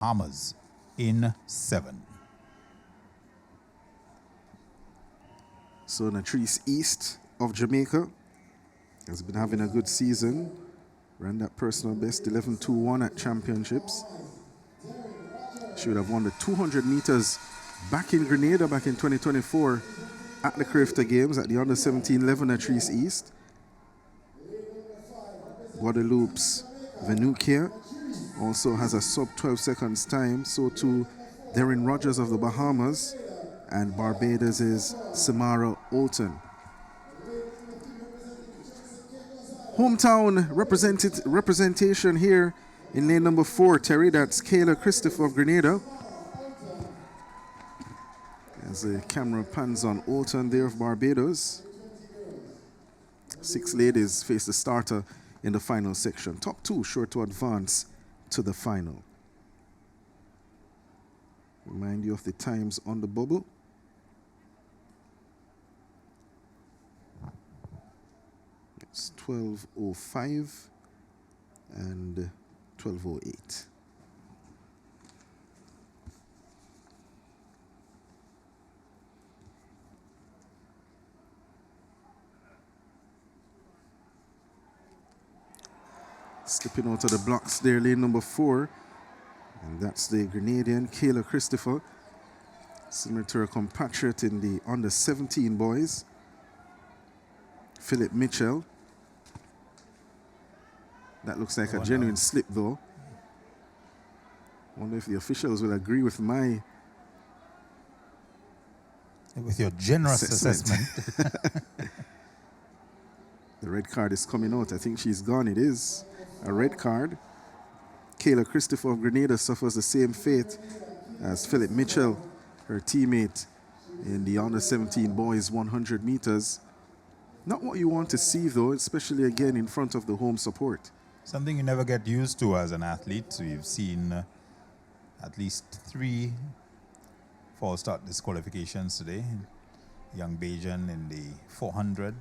Bahamas in 7. So Natrece East of Jamaica has been having a good season. Ran that personal best 11.21 at championships. She would have won the 200 meters back in Grenada back in 2024 at the Carifta Games at the under 17 level Natrece East. Guadeloupe's Venukia also has a sub 12 seconds time. So too Darren Rogers of the Bahamas, and Barbados' Samara Olton. Hometown representation here in lane number 4, Terry. That's Kayla Christopher of Grenada. As the camera pans on Olton there of Barbados. 6 ladies face the starter in the final section. Top 2 sure to advance to the final. Remind you of the times on the bubble. It's 12:05 and 12:08. Slipping out of the blocks there, lane number 4. And that's the Grenadian, Kayla Christopher. Similar to her compatriot in the under 17 boys, Philip Mitchell. That looks like a genuine slip though. Wonder if the officials will agree with my your generous assessment. The red card is coming out. I think she's gone. It is a red card. Kayla Christopher of Grenada suffers the same fate as Philip Mitchell, her teammate in the under 17 boys 100 meters. Not what you want to see though, especially again in front of the home support. Something you never get used to as an athlete. So you've seen at least 3 false start disqualifications today. Young Bajan in the 400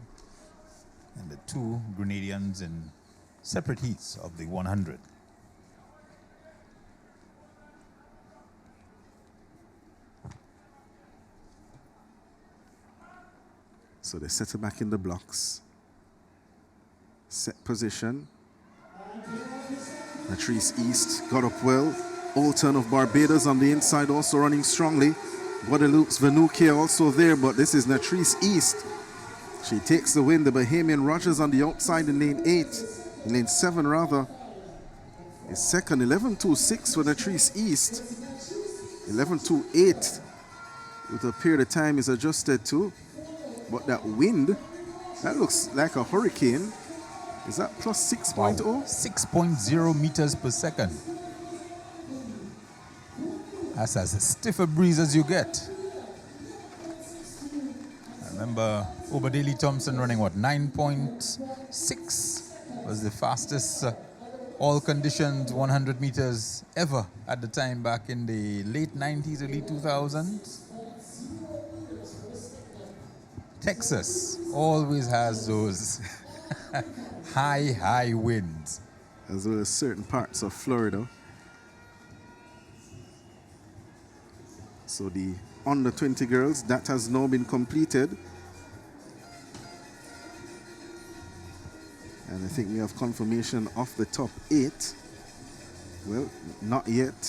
and the 2 Grenadians in separate heats of the 100. So they set her back in the blocks. Set position. Natrece East got up well. Olton of Barbados on the inside also running strongly. Guadeloupe's Venukia also there, but this is Natrece East. She takes the win. The Bahamian Rogers on the outside in lane 8. In lane 7 rather. Is second. 11.26 for Natrece East. 11.28 with a period of time is adjusted to. But that wind, that looks like a hurricane. Is that plus 6.0? Wow. 6.0 meters per second. That's as stiff a breeze as you get. I remember Obadili Thompson running, 9.6 was the fastest all conditions 100 meters ever at the time back in the late 90s, early 2000s. Texas always has those high winds. As well as certain parts of Florida. So the under 20 girls, that has now been completed. And I think we have confirmation of the top 8. Well, not yet.